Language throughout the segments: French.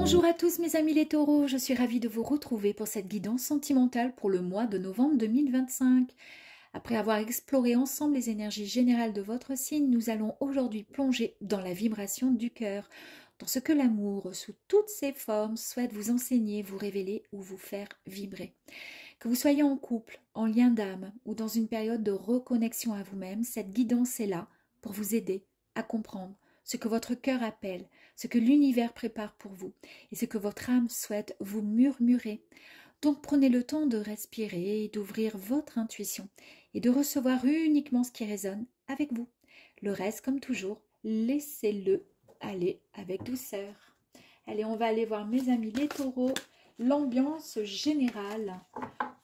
Bonjour à tous mes amis les taureaux, je suis ravie de vous retrouver pour cette guidance sentimentale pour le mois de novembre 2025. Après avoir exploré ensemble les énergies générales de votre signe, nous allons aujourd'hui plonger dans la vibration du cœur, dans ce que l'amour, sous toutes ses formes, souhaite vous enseigner, vous révéler ou vous faire vibrer. Que vous soyez en couple, en lien d'âme ou dans une période de reconnexion à vous-même, cette guidance est là pour vous aider à comprendre ce que votre cœur appelle, ce que l'univers prépare pour vous et ce que votre âme souhaite vous murmurer. Donc prenez le temps de respirer, d'ouvrir votre intuition et de recevoir uniquement ce qui résonne avec vous. Le reste, comme toujours, laissez-le aller avec douceur. Allez, on va aller voir mes amis les taureaux, l'ambiance générale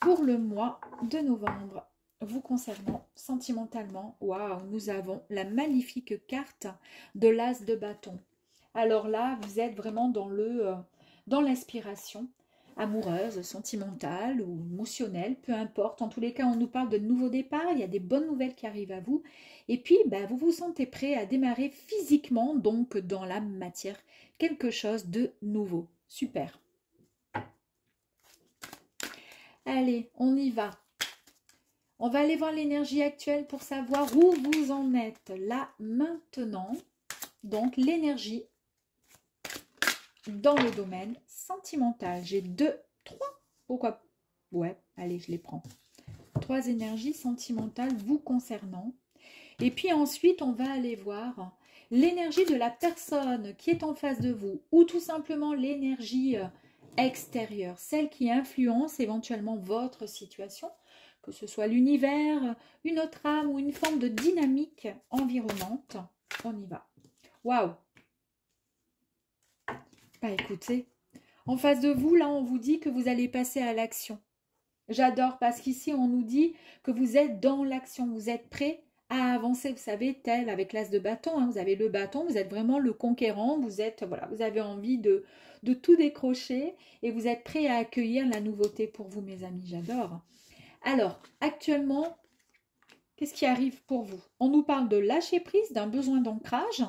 pour le mois de novembre. Vous concernant sentimentalement, waouh, nous avons la magnifique carte de l'as de bâton. Alors là, vous êtes vraiment dans l'inspiration amoureuse, sentimentale ou émotionnelle, peu importe. En tous les cas, on nous parle de nouveaux départs, il y a des bonnes nouvelles qui arrivent à vous. Et puis, vous vous sentez prêt à démarrer physiquement, donc dans la matière, quelque chose de nouveau. Super. Allez, on y va. On va aller voir l'énergie actuelle pour savoir où vous en êtes là maintenant. Donc, l'énergie dans le domaine sentimental. J'ai 3. Pourquoi? Ouais, allez, je les prends. 3 énergies sentimentales vous concernant. Et puis ensuite, on va aller voir l'énergie de la personne qui est en face de vous ou tout simplement l'énergie extérieure, celle qui influence éventuellement votre situation, que ce soit l'univers, une autre âme ou une forme de dynamique environnante. On y va. Waouh! Écoutez, en face de vous, là, on vous dit que vous allez passer à l'action. J'adore parce qu'ici, on nous dit que vous êtes dans l'action, vous êtes prêt à avancer, vous savez, tel avec l'as de bâton, hein, vous avez le bâton, vous êtes vraiment le conquérant, vous êtes, voilà, vous avez envie de tout décrocher et vous êtes prêt à accueillir la nouveauté pour vous, mes amis, j'adore. Alors, actuellement, qu'est-ce qui arrive pour vous? On nous parle de lâcher prise, d'un besoin d'ancrage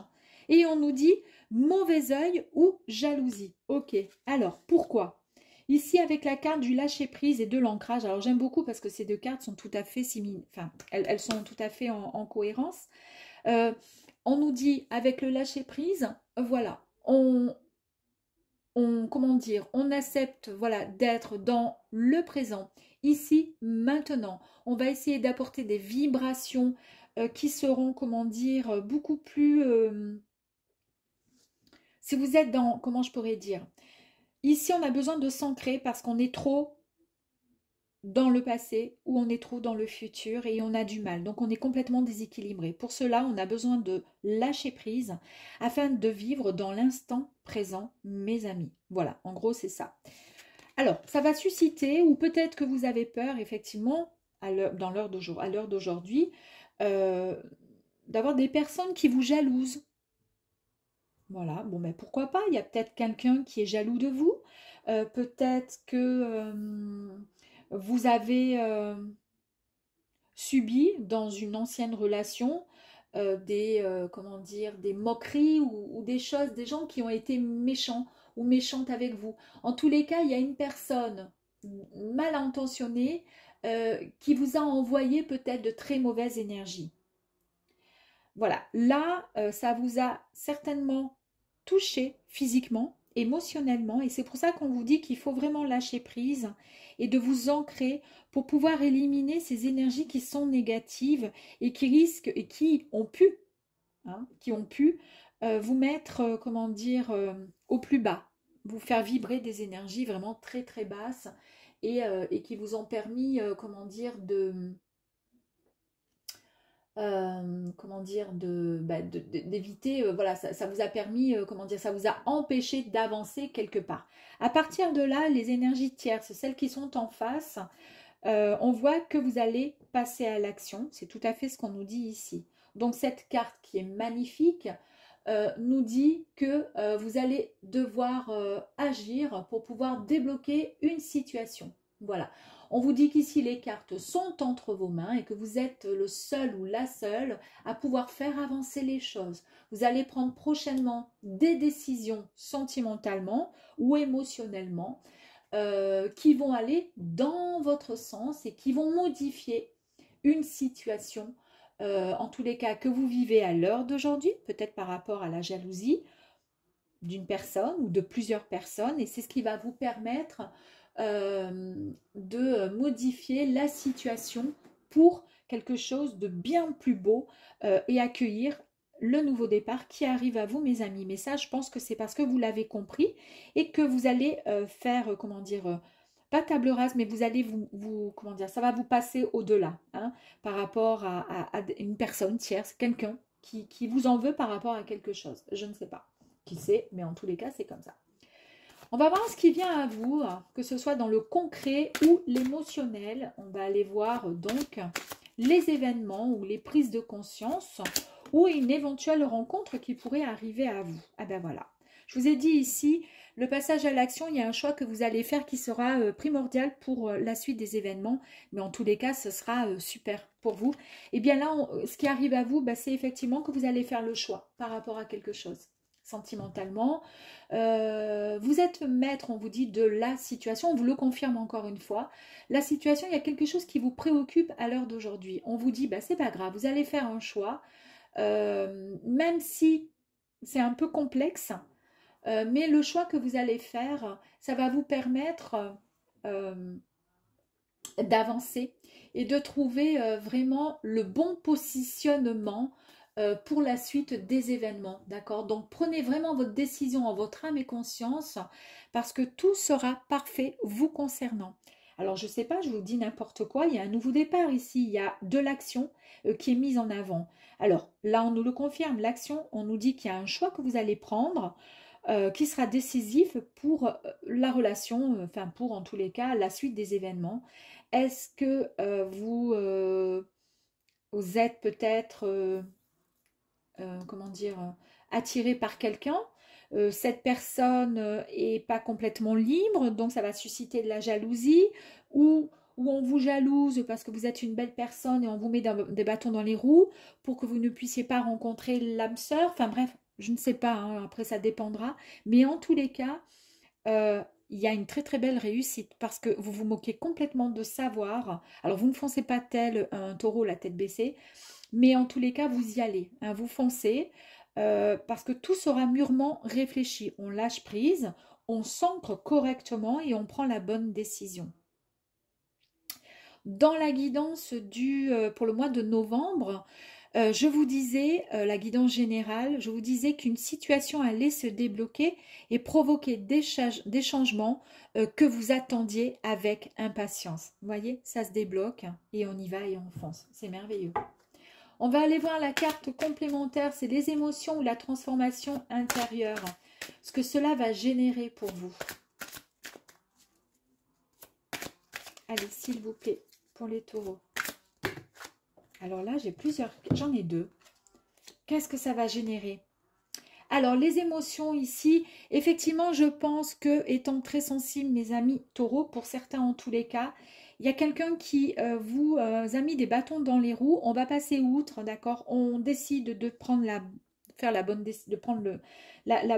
et on nous dit mauvais œil ou jalousie. Ok, alors pourquoi? Ici, avec la carte du lâcher-prise et de l'ancrage, alors j'aime beaucoup parce que ces deux cartes sont tout à fait similaires, enfin, elles sont tout à fait en cohérence. On nous dit, avec le lâcher-prise, voilà, comment dire, on accepte, voilà, d'être dans le présent, ici, maintenant. On va essayer d'apporter des vibrations qui seront, comment dire, beaucoup plus... si vous êtes dans, comment je pourrais dire, ici, on a besoin de s'ancrer parce qu'on est trop dans le passé ou on est trop dans le futur et on a du mal. Donc, on est complètement déséquilibré. Pour cela, on a besoin de lâcher prise afin de vivre dans l'instant présent, mes amis. Voilà, en gros, c'est ça. Alors, ça va susciter, ou peut-être que vous avez peur, effectivement, à l'heure d'aujourd'hui, d'avoir des personnes qui vous jalousent. Voilà, bon, mais pourquoi pas? Il y a peut-être quelqu'un qui est jaloux de vous. Peut-être que vous avez subi dans une ancienne relation comment dire, des moqueries ou des choses, des gens qui ont été méchants ou méchantes avec vous. En tous les cas, il y a une personne mal intentionnée qui vous a envoyé peut-être de très mauvaises énergies. Voilà, là, ça vous a certainement touché physiquement, émotionnellement, et c'est pour ça qu'on vous dit qu'il faut vraiment lâcher prise et de vous ancrer pour pouvoir éliminer ces énergies qui sont négatives et qui risquent et qui ont pu vous mettre, comment dire, au plus bas, vous faire vibrer des énergies vraiment très très basses et qui vous ont permis, comment dire, comment dire, d'éviter, voilà, ça vous a permis, comment dire, ça vous a empêché d'avancer quelque part. À partir de là, les énergies tierces, celles qui sont en face, on voit que vous allez passer à l'action. C'est tout à fait ce qu'on nous dit ici. Donc cette carte qui est magnifique nous dit que vous allez devoir agir pour pouvoir débloquer une situation. Voilà. On vous dit qu'ici, les cartes sont entre vos mains et que vous êtes le seul ou la seule à pouvoir faire avancer les choses. Vous allez prendre prochainement des décisions sentimentalement ou émotionnellement qui vont aller dans votre sens et qui vont modifier une situation, en tous les cas, que vous vivez à l'heure d'aujourd'hui, peut-être par rapport à la jalousie d'une personne ou de plusieurs personnes, et c'est ce qui va vous permettre de modifier la situation pour quelque chose de bien plus beau et accueillir le nouveau départ qui arrive à vous, mes amis. Mais ça, je pense que c'est parce que vous l'avez compris et que vous allez faire, comment dire, pas table rase, mais vous allez comment dire, ça va vous passer au-delà, hein, par rapport à une personne tierce, quelqu'un qui vous en veut par rapport à quelque chose. Je ne sais pas qui c'est, mais en tous les cas, c'est comme ça. On va voir ce qui vient à vous, que ce soit dans le concret ou l'émotionnel. On va aller voir donc les événements ou les prises de conscience ou une éventuelle rencontre qui pourrait arriver à vous. Ah ben voilà. Je vous ai dit ici, le passage à l'action, il y a un choix que vous allez faire qui sera primordial pour la suite des événements. Mais en tous les cas, ce sera super pour vous. Et bien là, ce qui arrive à vous, c'est effectivement que vous allez faire le choix par rapport à quelque chose. Sentimentalement, vous êtes maître, on vous dit, de la situation, on vous le confirme encore une fois. La situation, il y a quelque chose qui vous préoccupe à l'heure d'aujourd'hui. On vous dit, c'est pas grave, vous allez faire un choix, même si c'est un peu complexe, mais le choix que vous allez faire, ça va vous permettre d'avancer et de trouver vraiment le bon positionnement pour la suite des événements, d'accord? Donc prenez vraiment votre décision en votre âme et conscience parce que tout sera parfait vous concernant. Alors je ne sais pas, je vous dis n'importe quoi, il y a un nouveau départ ici, il y a de l'action qui est mise en avant. Alors là on nous le confirme, l'action, on nous dit qu'il y a un choix que vous allez prendre qui sera décisif pour la relation, enfin pour en tous les cas la suite des événements. Est-ce que vous êtes peut-être comment dire, attiré par quelqu'un, cette personne est pas complètement libre, donc ça va susciter de la jalousie, ou on vous jalouse parce que vous êtes une belle personne et on vous met des bâtons dans les roues pour que vous ne puissiez pas rencontrer l'âme sœur, enfin bref, je ne sais pas, hein, après ça dépendra, mais en tous les cas, il y a une très très belle réussite parce que vous vous moquez complètement de savoir, alors vous ne foncez pas tel un taureau la tête baissée, mais en tous les cas, vous y allez, hein, vous foncez, parce que tout sera mûrement réfléchi. On lâche prise, on s'ancre correctement et on prend la bonne décision. Dans la guidance pour le mois de novembre, je vous disais, la guidance générale, je vous disais qu'une situation allait se débloquer et provoquer des changements que vous attendiez avec impatience. Vous voyez, ça se débloque et on y va et on fonce. C'est merveilleux. On va aller voir la carte complémentaire, c'est les émotions ou la transformation intérieure. Ce que cela va générer pour vous. Allez, s'il vous plaît, pour les taureaux. Alors là, j'en ai deux. Qu'est-ce que ça va générer? Alors, les émotions ici, effectivement, je pense que, étant très sensible, mes amis taureaux, pour certains en tous les cas, il y a quelqu'un qui vous a mis des bâtons dans les roues. On va passer outre, d'accord? On décide de prendre la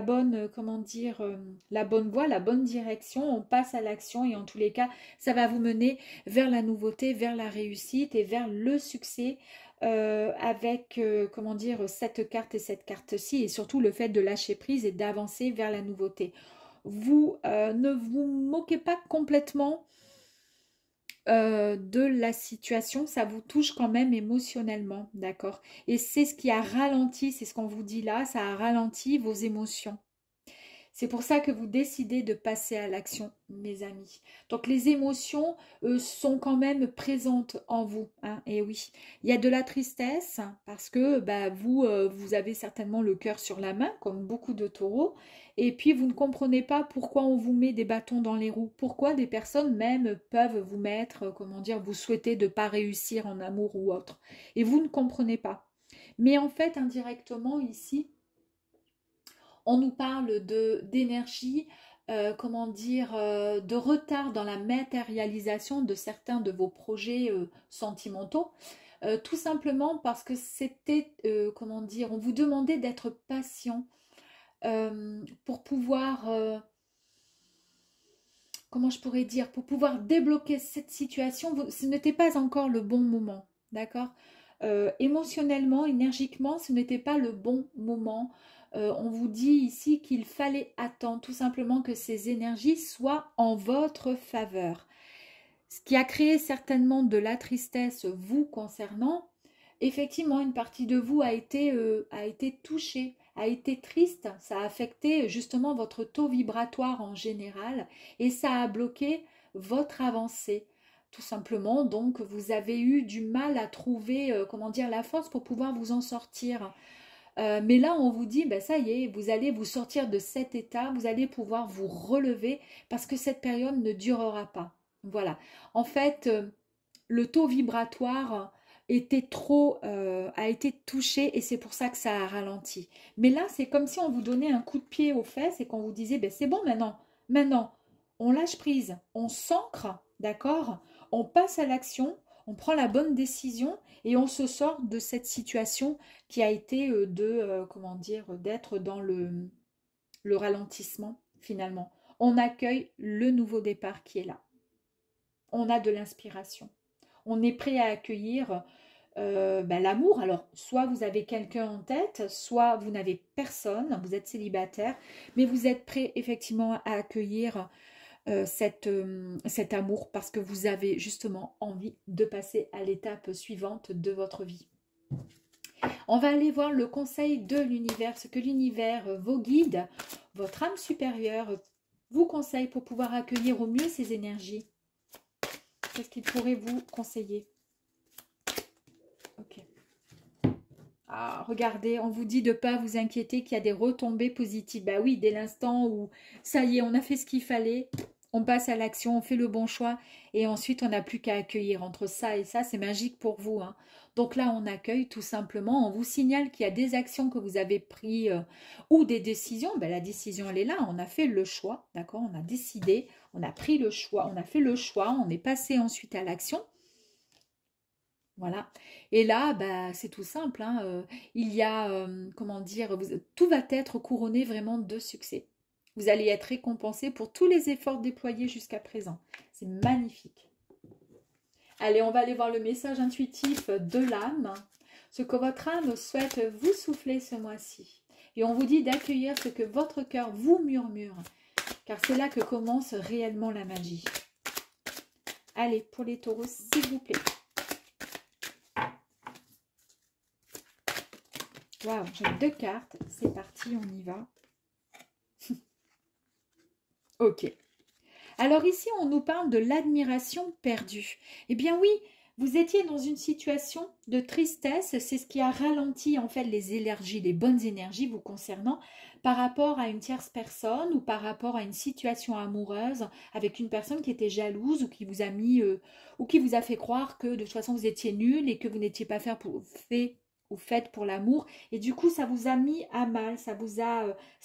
bonne, comment dire, la bonne voie, la bonne direction. On passe à l'action et en tous les cas, ça va vous mener vers la nouveauté, vers la réussite et vers le succès avec, comment dire, cette carte et cette carte-ci et surtout le fait de lâcher prise et d'avancer vers la nouveauté. Vous ne vous moquez pas complètement de la situation, ça vous touche quand même émotionnellement, d'accord? Et c'est ce qui a ralenti, c'est ce qu'on vous dit là, ça a ralenti vos émotions. C'est pour ça que vous décidez de passer à l'action, mes amis. Donc les émotions sont quand même présentes en vous, hein, et oui. Il y a de la tristesse parce que vous avez certainement le cœur sur la main, comme beaucoup de taureaux. Et puis vous ne comprenez pas pourquoi on vous met des bâtons dans les roues. Pourquoi des personnes même peuvent vous mettre, comment dire, vous souhaiter de ne pas réussir en amour ou autre. Et vous ne comprenez pas. Mais en fait, indirectement ici, on nous parle d'énergie comment dire, de retard dans la matérialisation de certains de vos projets sentimentaux. Tout simplement parce que c'était, comment dire, on vous demandait d'être patient pour pouvoir, comment je pourrais dire, pour pouvoir débloquer cette situation. Ce n'était pas encore le bon moment, d'accord? Émotionnellement, énergiquement, ce n'était pas le bon moment. On vous dit ici qu'il fallait attendre tout simplement que ces énergies soient en votre faveur. Ce qui a créé certainement de la tristesse vous concernant. Effectivement, une partie de vous a été touchée, a été triste. Ça a affecté justement votre taux vibratoire en général et ça a bloqué votre avancée. Tout simplement, donc, vous avez eu du mal à trouver, comment dire, la force pour pouvoir vous en sortir. Mais là, on vous dit, ben, ça y est, vous allez vous sortir de cet état, vous allez pouvoir vous relever parce que cette période ne durera pas. Voilà. En fait, le taux vibratoire était a été touché et c'est pour ça que ça a ralenti. Mais là, c'est comme si on vous donnait un coup de pied aux fesses et qu'on vous disait, ben, c'est bon maintenant, on lâche prise, on s'ancre, d'accord? On passe à l'action, on prend la bonne décision et on se sort de cette situation qui a été comment dire, d'être dans le ralentissement finalement. On accueille le nouveau départ qui est là. On a de l'inspiration. On est prêt à accueillir l'amour. Alors, soit vous avez quelqu'un en tête, soit vous n'avez personne, vous êtes célibataire, mais vous êtes prêt effectivement à accueillir cet amour parce que vous avez justement envie de passer à l'étape suivante de votre vie. On va aller voir le conseil de l'univers, ce que l'univers, vos guides, votre âme supérieure vous conseille pour pouvoir accueillir au mieux ces énergies. Qu'est-ce qu'il pourrait vous conseiller? Ok. Ah, regardez, on vous dit de ne pas vous inquiéter qu'il y a des retombées positives. Bah oui, dès l'instant où ça y est, on a fait ce qu'il fallait, on passe à l'action, on fait le bon choix et ensuite on n'a plus qu'à accueillir. Entre ça et ça, c'est magique pour vous, hein. Donc là, on accueille tout simplement, on vous signale qu'il y a des actions que vous avez prises ou des décisions. Ben, la décision, elle est là, on a fait le choix, d'accord? On a décidé, on a pris le choix, on a fait le choix, on est passé ensuite à l'action. Voilà. Et là, bah, c'est tout simple, hein. Il y a, comment dire, tout va être couronné vraiment de succès. Vous allez être récompensé pour tous les efforts déployés jusqu'à présent. C'est magnifique. Allez, on va aller voir le message intuitif de l'âme. Ce que votre âme souhaite vous souffler ce mois-ci. Et on vous dit d'accueillir ce que votre cœur vous murmure. Car c'est là que commence réellement la magie. Allez, pour les taureaux, s'il vous plaît. Waouh, j'ai 2 cartes. C'est parti, on y va. Ok. Alors ici, on nous parle de l'admiration perdue. Eh bien oui, vous étiez dans une situation de tristesse. C'est ce qui a ralenti en fait les énergies, les bonnes énergies vous concernant par rapport à une tierce personne ou par rapport à une situation amoureuse avec une personne qui était jalouse ou qui vous a mis ou qui vous a fait croire que de toute façon vous étiez nul et que vous n'étiez pas fait ou faite pour l'amour. Et du coup, ça vous a mis à mal, ça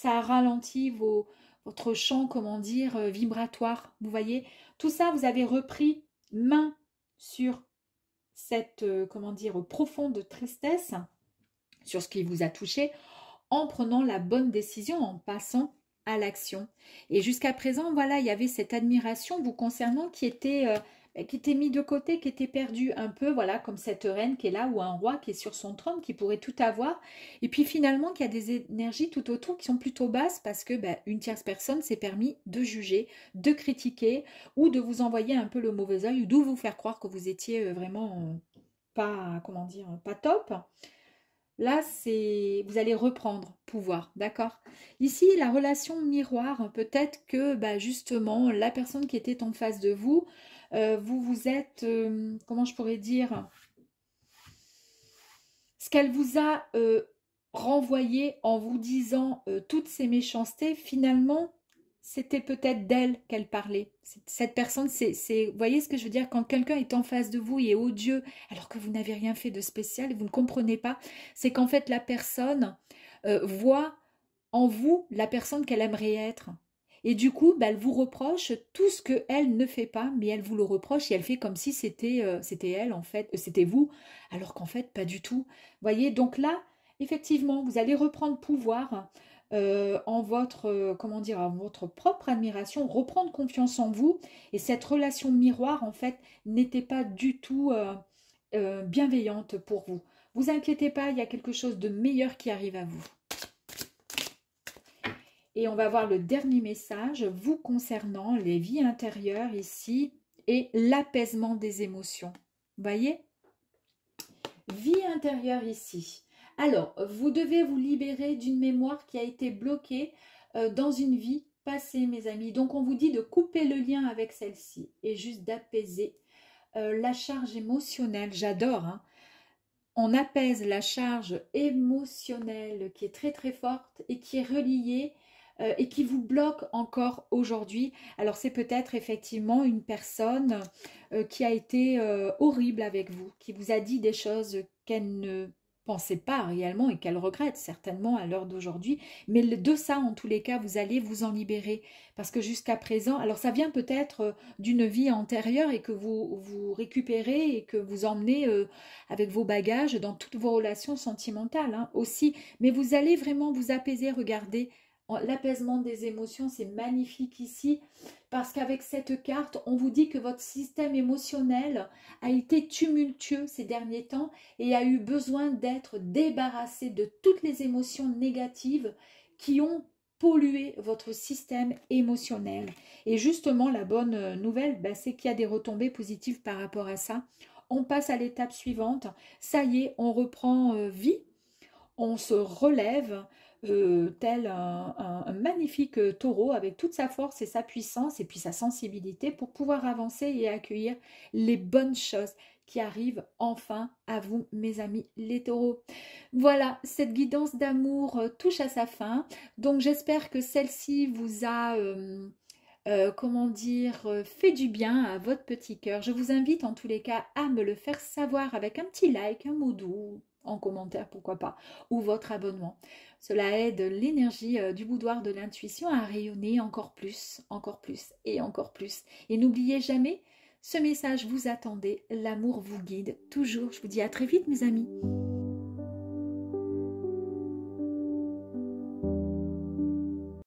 a ralenti votre champ, comment dire, vibratoire. Vous voyez, tout ça, vous avez repris main sur cette, comment dire, profonde tristesse, sur ce qui vous a touché, en prenant la bonne décision, en passant à l'action. Et jusqu'à présent, voilà, il y avait cette admiration vous concernant qui était mis de côté, qui était perdue un peu, voilà, comme cette reine qui est là, ou un roi qui est sur son trône, qui pourrait tout avoir. Et puis finalement, qu'il y a des énergies tout autour qui sont plutôt basses parce que une tierce personne s'est permis de juger, de critiquer, ou de vous envoyer un peu le mauvais œil, ou de vous faire croire que vous étiez vraiment pas, comment dire, pas top. Là, vous allez reprendre pouvoir, d'accord? Ici, la relation miroir, peut-être que justement, la personne qui était en face de vous, vous êtes, comment je pourrais dire, ce qu'elle vous a renvoyé en vous disant toutes ces méchancetés, finalement, c'était peut-être d'elle qu'elle parlait. Cette personne, vous voyez ce que je veux dire? Quand quelqu'un est en face de vous et est odieux, alors que vous n'avez rien fait de spécial et vous ne comprenez pas, c'est qu'en fait, la personne voit en vous la personne qu'elle aimerait être. Et du coup, bah, elle vous reproche tout ce qu'elle ne fait pas, mais elle vous le reproche et elle fait comme si c'était elle, en fait, c'était vous, alors qu'en fait, pas du tout. Voyez, donc là, effectivement, vous allez reprendre pouvoir en votre, comment dire, en votre propre admiration, reprendre confiance en vous. Et cette relation miroir, en fait, n'était pas du tout bienveillante pour vous. Vous inquiétez pas, il y a quelque chose de meilleur qui arrive à vous. Et on va voir le dernier message vous concernant les vies intérieures ici et l'apaisement des émotions. Vous voyez? Vie intérieure ici. Alors, vous devez vous libérer d'une mémoire qui a été bloquée dans une vie passée, mes amis. Donc, on vous dit de couper le lien avec celle-ci et juste d'apaiser la charge émotionnelle. J'adore, hein. On apaise la charge émotionnelle qui est très très forte et qui est reliée et qui vous bloque encore aujourd'hui. Alors c'est peut-être effectivement une personne qui a été horrible avec vous, qui vous a dit des choses qu'elle ne pensait pas réellement et qu'elle regrette certainement à l'heure d'aujourd'hui. Mais de ça, en tous les cas, vous allez vous en libérer. Parce que jusqu'à présent, alors ça vient peut-être d'une vie antérieure et que vous récupérez et que vous emmenez avec vos bagages dans toutes vos relations sentimentales hein, aussi. Mais vous allez vraiment vous apaiser, regardez. L'apaisement des émotions, c'est magnifique ici parce qu'avec cette carte, on vous dit que votre système émotionnel a été tumultueux ces derniers temps et a eu besoin d'être débarrassé de toutes les émotions négatives qui ont pollué votre système émotionnel. Et justement, la bonne nouvelle, c'est qu'il y a des retombées positives par rapport à ça. On passe à l'étape suivante. Ça y est, on reprend vie. On se relève tel un magnifique taureau avec toute sa force et sa puissance et puis sa sensibilité pour pouvoir avancer et accueillir les bonnes choses qui arrivent enfin à vous, mes amis les taureaux. Voilà, cette guidance d'amour touche à sa fin. Donc j'espère que celle-ci vous a... comment dire, fait du bien à votre petit cœur. Je vous invite en tous les cas à me le faire savoir avec un petit like, un mot doux, en commentaire, pourquoi pas, ou votre abonnement. Cela aide l'énergie du boudoir de l'intuition à rayonner encore plus et encore plus. Et n'oubliez jamais, ce message vous attendez, l'amour vous guide toujours. Je vous dis à très vite mes amis.